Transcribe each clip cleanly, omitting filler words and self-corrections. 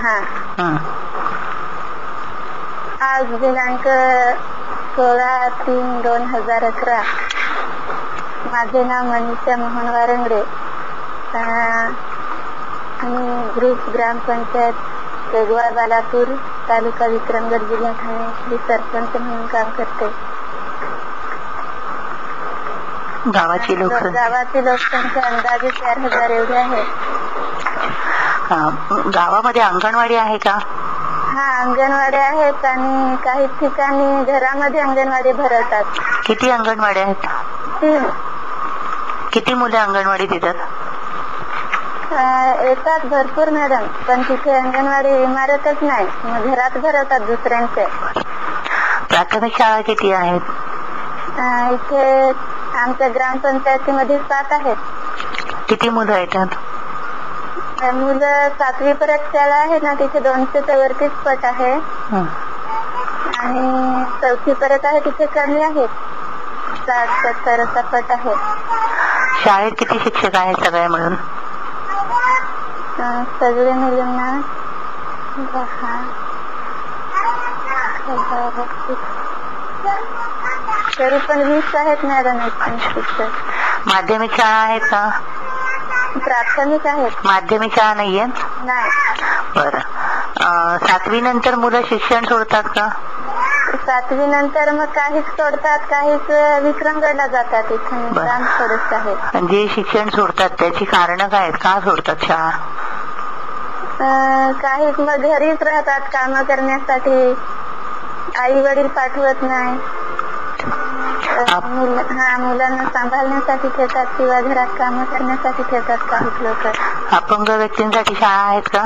हा. आज दिनांक 16/3/2011. माझे नाव मनीषा मोहन वारंगडे. मी ग्रुप ग्रामपंचायत वेगवार बालापूर तालुका विक्रमगड जिल्हा ठाणे सरपंच म्हणून काम करते. गावाची लोकसंख्या अंदाजे 4000 एवढी आहे. गावामध्ये अंगणवाडी आहे का? हा, अंगणवाडी आहेत आणि काही ठिकाणी घरामध्ये अंगणवाडी भरवतात. किती अंगणवाडी आहेत? 3. किती मुले अंगणवाडीत येतात? येतात भरपूर मॅडम, पण तिथे अंगणवाडी इमारतच नाही, मग घरात भरवतात दुसऱ्यांचे. प्राथमिक शाळा किती आहेत? इथे आमच्या ग्रामपंचायतीमध्ये 7 आहेत. किती मुलं येतात? मुलं 7वी पर्यंत शाळा आहे ना, तिथे 200च्या वरतीच पट आहे. आणि 4थी पर्यंत आहे तिथे कमी आहे, 60-70 पट आहे. शाळेत किती शिक्षक आहेत सगळे मिळून? सगळे मिळून ना 10 तरी पण 20 आहेत मॅडम शिक्षक. माध्यमिक शाळा आहेत का? प्राथमिक आहेत. माध्यमिक शाळा नाहीये? नाही. बरं. 7वी नंतर मुलं शिक्षण सोडतात का? 7वी नंतर मग काहीच सोडतात, काहीच विक्रमगडला जातात. इथे काम थोडंच आहे. जे शिक्षण सोडतात त्याची कारणं काय आहेत? का सोडतात शाळा? काही मग घरीच राहतात काम करण्यासाठी, आई वडील पाठवत नाही. मुलांना सांभाळण्यासाठी ठेवतात किंवा घरात काम करण्यासाठी ठेवतात काही लोक. अपंग व्यक्तींसाठी शाळा आहेत का?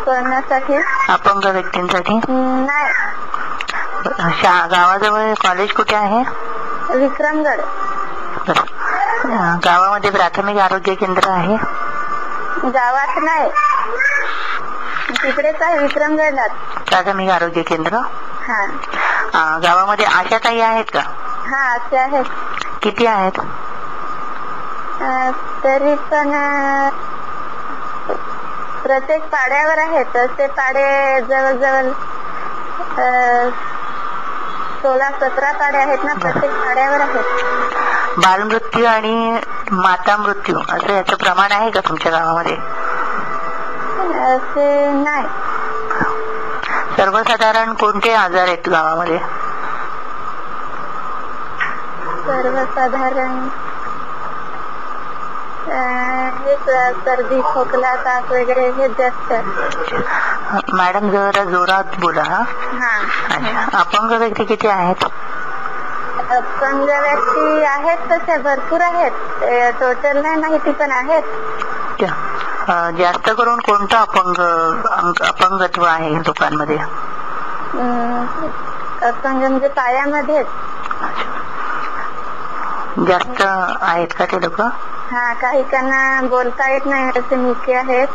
कोणासाठी? अपंग व्यक्तींसाठी नाही. गावाजवळ कॉलेज कुठे आहे? विक्रमगड. गावामध्ये प्राथमिक आरोग्य केंद्र आहे? गावात नाही, तिकडेच आहे विक्रमगडला प्राथमिक आरोग्य केंद्र. हा. गावामध्ये आशाताई आहेत का? हा, असे आहेत. किती आहेत? तरी पण प्रत्येक पाड्यावर आहेत. ते पाडे जवळजवळ 16-17 पाड्या आहेत ना, प्रत्येक पाड्यावर आहेत. बालमृत्यू आणि माता मृत्यू असं याचं प्रमाण आहे का तुमच्या गावामध्ये? असे नाही. सर्वसाधारण कोणते आजार आहेत गावामध्ये? सर्वसाधारण सर्दी, खोकला, ताप वगैरे हे जास्त. मॅडम जरा जोरात बोला. अपंग व्यक्ती किती आहेत? अपंग व्यक्ती आहेत तसे भरपूर आहेत, टोटल नाही माहिती पण आहेत. जास्त करून कोणतं अपंगत्व आहे लोकांमध्ये? अपंग म्हणजे पायामध्ये जास्त आहेत का ते लोक? हा, काही त्यांना बोलता येत नाही असे मुके आहेत.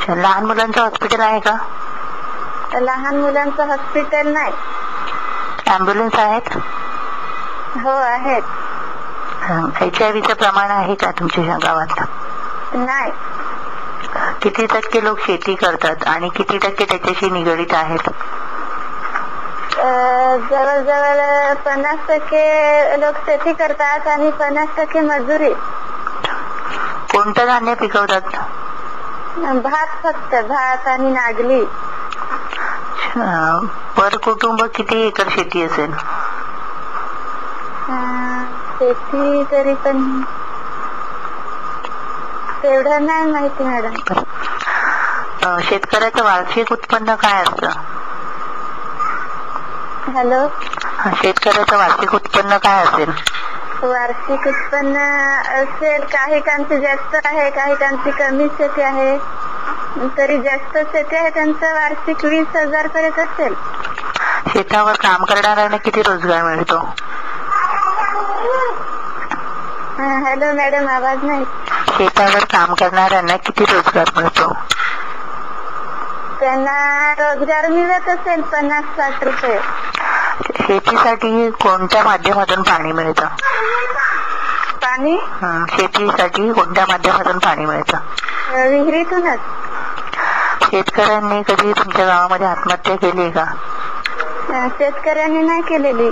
लहान मुलांचं हॉस्पिटल आहे का? लहान मुलांचं हॉस्पिटल नाही. ॲम्ब्युलन्स आहेत? हो आहेत. HIV चं प्रमाण आहे का तुमच्या गावात? नाही. किती टक्के लोक शेती करतात आणि किती टक्के त्याच्याशी निगडीत आहेत? जवळजवळ 50% लोक शेती करतात आणि 50% मजुरी. कोणतं धान्य पिकवतात? भात, फक्त भात आणि नागली. पर कुटुंब किती एकर शेती असेल? शेती तरी पण तेवढं नाही माहिती मॅडम. शेतकऱ्याचं वार्षिक उत्पन्न काय असतं? हॅलो. शेतकऱ्याचं वार्षिक उत्पन्न काय असेल? वार्षिक उत्पन्न असेल, काही कांची जास्त आहे, काही कांची कमी शेती आहे. तरी जास्त शेती आहे त्यांचं वार्षिक 20,000 पर्यंत असेल. शेतावर काम करणाऱ्यांना किती रोजगार मिळतो? हॅलो मॅडम, आवाज नाही. शेतावर काम करणाऱ्यांना किती रोजगार मिळतो? त्यांना रोजगार मिळत असेल 50-60 रुपये. शेतीसाठी कोणत्या माध्यमातून पाणी मिळतं? पाणी शेतीसाठी कोणत्या माध्यमातून पाणी मिळतं? विहिरीतूनच. शेतकऱ्यांनी कधी तुमच्या गावामध्ये आत्महत्या केली आहे का? शेतकऱ्यांनी नाही केलेली.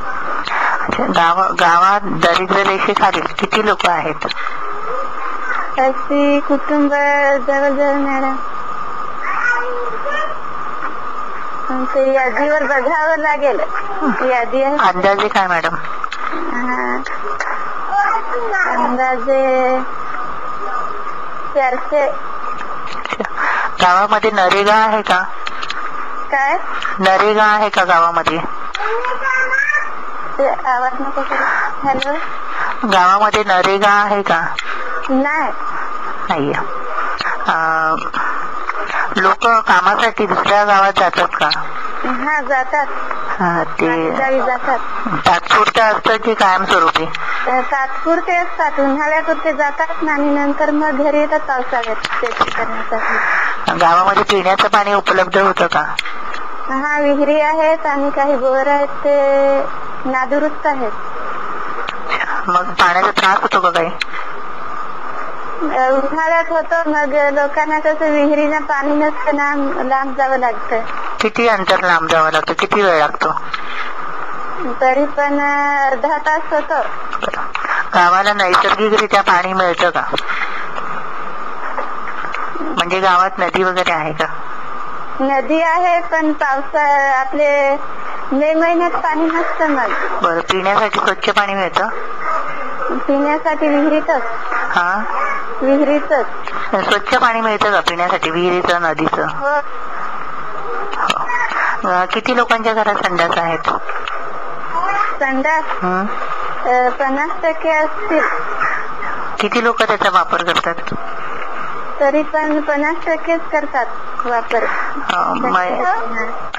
गावात दारिद्र्य रेषेखालील किती लोक आहेत? अशी कुटुंब जवळजवळ मॅडम ते यादीवर बघावं लागेल. यादी आहे. अंदाजे काय मॅडम? अंदाजे 400. गावामध्ये नरेगा आहे का? काय नरेगा आहे का गावामध्ये? आवाज नको करू. हॅलो. गावामध्ये नरेगा आहे का? नाही. लोक कामासाठी दुसऱ्या गावात जातात का? हा जातात. ते जातात. तात्पुरतं असतं की कायमस्वरूपी? तात्पुरते असतात. उन्हाळ्यापुरते जातात आणि नंतर मग घरी येतात पावसाळ्यात शेती करण्यासाठी. गावामध्ये पिण्याचं पाणी उपलब्ध होतं का? हा विहिरी आहेत आणि काही बोर आहेत ते नादुरुस्त आहेत. मग पाण्याचा त्रास होतो का काही? उन्हाळ्यात होतो. मग लोकांना कसं विहिरीला पाणी नसतं ना, लांब जावं लागतं. किती अंतर लांब जावं लागतं? किती वेळ लागतो? तरी पण अर्धा तास होतो. गावाला नैसर्गिकरित्या पाणी मिळतं का? म्हणजे गावात नदी वगैरे आहे का? नदी आहे पण आपले मे महिन्यात पाणी नसतं. मग बरं, पिण्यासाठी स्वच्छ पाणी मिळतं? पिण्यासाठी विहिरीतच. हा विहिरीतच स्वच्छ पाणी मिळतं का पिण्यासाठी? विहिरीचं, नदीचं? हो. किती लोकांच्या घरात संडास आहेत? संडास 50% असतील. किती लोक त्याचा वापर करतात? तरी पण 50%च करतात वापर.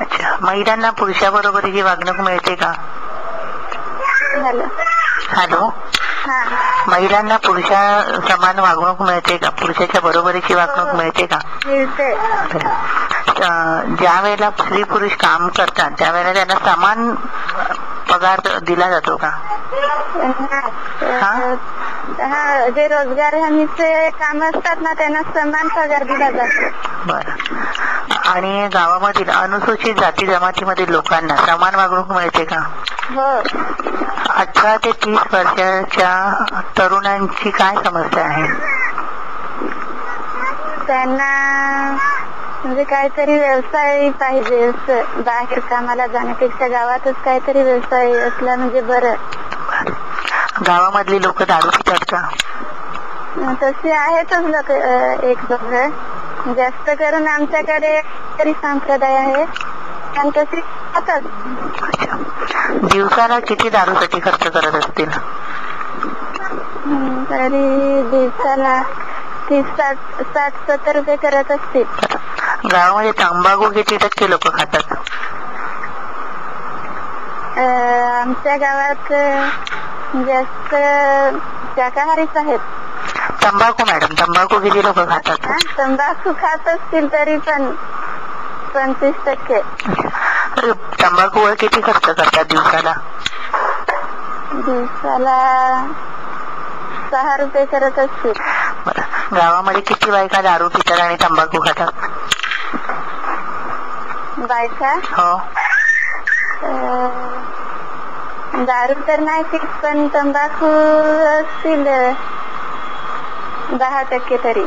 अच्छा. महिलांना पुरुषाबरोबरीची वागणूक मिळते का? हॅलो. महिलांना पुरुषा समान वागणूक मिळते का? पुरुषाच्या बरोबरीची वागणूक मिळते का? मिळते. ज्या वेळेला स्त्री पुरुष काम करतात त्यावेळेला त्यांना समान पगार दिला जातो का? हा जे रोजगार हमीचे काम असतात ना त्यांना समान पगार दिला जातो. बरं. आणि गावामधील अनुसूचित जाती जमातीमधील लोकांना समान वागणूक मिळते का? हो. 18 ते 30 वर्षाच्या तरुणांची काय समस्या आहे? त्यांना म्हणजे काहीतरी व्यवसाय पाहिजे. बाहेर कामाला जाण्यापेक्षा गावातच काहीतरी व्यवसाय असला म्हणजे बरं. गावामधली लोक दारू पितात का? तशी आहेतच लोक एक दोघं. जास्त करून आमच्याकडे तरी संप्रदाय आहे आणि तशी खातात. दिवसाला किती दारूसाठी खर्च करत असतील? तरी दिवसाला 60-70 रुपये करत असतील. गावामध्ये तंबाखू किती टक्के लोक खातात? आमच्या गावात जास्त शाकाहारीच आहेत. तंबाखू मॅडम, तंबाखू किती लोक खातात? तंबाखू खात असतील तरी पण 25%. तंबाखूवर किती खर्च करतात दिवसाला? दिवसाला 6 रुपये करत असतील. गावामध्ये किती बायका दारू पितात आणि तंबाखू खातात? बायका? हो. दारू तर नाही पित पण तंबाखू असतील 10% तरी.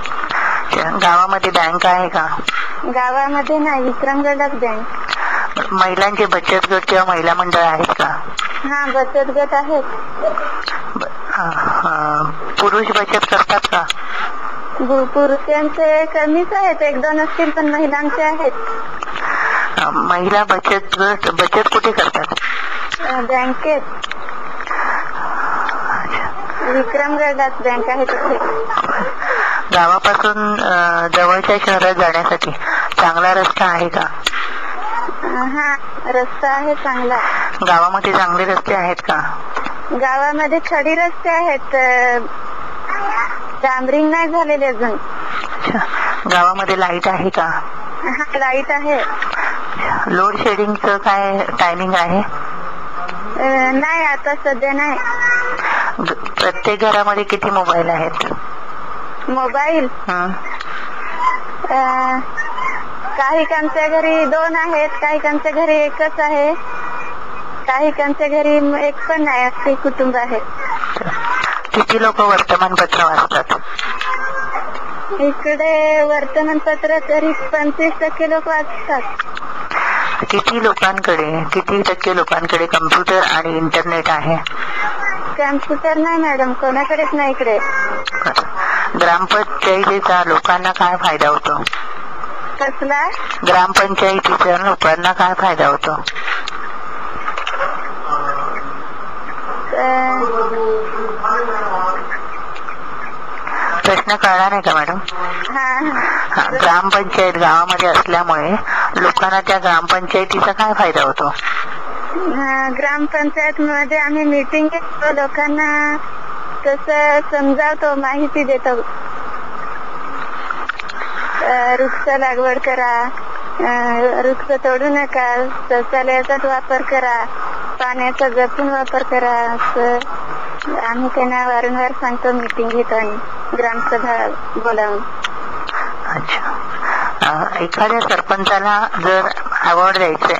गावामध्ये बँक आहे का? गावामध्ये नाही, विक्रमगडात बँक. महिलांचे बचत गट किंवा महिला मंडळ आहेत का? हा बचत गट आहेत. पुरुष बचत करतात का? पुरुषांचे कमीच आहेत, 1-2 असतील पण महिलांचे आहेत. महिला बचत गट बचत कुठे करतात? बँकेत. विक्रमगडात बँक आहे तिथे. गावापासून जवळच्या शहरात जाण्यासाठी चांगला रस्ता आहे का? हा रस्ता आहे चांगला. गावामध्ये चांगले रस्ते आहेत का? गावामध्ये खडी रस्ते आहेत, डांबरिंग नाही झालेले अजून. गावामध्ये लाईट आहे का? हा लाईट आहे. लोड शेडिंगचं काय टायमिंग आहे? नाही आता सध्या नाही. प्रत्येक घरामध्ये किती मोबाईल आहेत? मोबाईल काहीकांच्या घरी 2 आहेत, काहीकांच्या घरी 1च आहे, काहीकांच्या घरी 1 पण नाही, असे कुटुंब आहे. किती लोक वर्तमानपत्र वाचतात? इकडे वर्तमानपत्र तरी 25% लोक वाचतात. किती टक्के लोकांकडे कम्प्युटर आणि इंटरनेट आहे? कम्प्युटर नाही मॅडम, कोणाकडेच नाही इकडे. ग्रामपंचायतीचा लोकांना काय फायदा होतो? कसला? ग्रामपंचायतीच्या लोकांना काय फायदा होतो? प्रश्न कळला नाही का मॅडम? ग्रामपंचायत गावामध्ये असल्यामुळे लोकांना त्या ग्रामपंचायतीचा काय फायदा होतो? ग्रामपंचायत मध्ये आम्ही मीटिंग घेतो, लोकांना तसं समजावतो, माहिती देतो. वृक्ष लागवड करा, वृक्ष तोडू नका, शौचालयाचाच वापर करा, पाण्याचा जपून वापर करा, असं आम्ही त्यांना वारंवार सांगतो. मीटिंग घेतो आणि ग्रामसभा बोलावून. अच्छा. एखाद्या सरपंचाला जर अवॉर्ड द्यायचे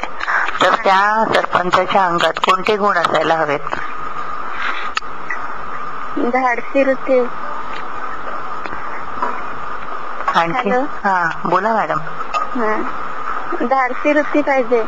तर त्या सरपंचाच्या अंगात कोणते गुण असायला हवेत? धाडसी वृत्ती. आणखी? बोला मॅडम. धाडसी वृत्ती पाहिजे.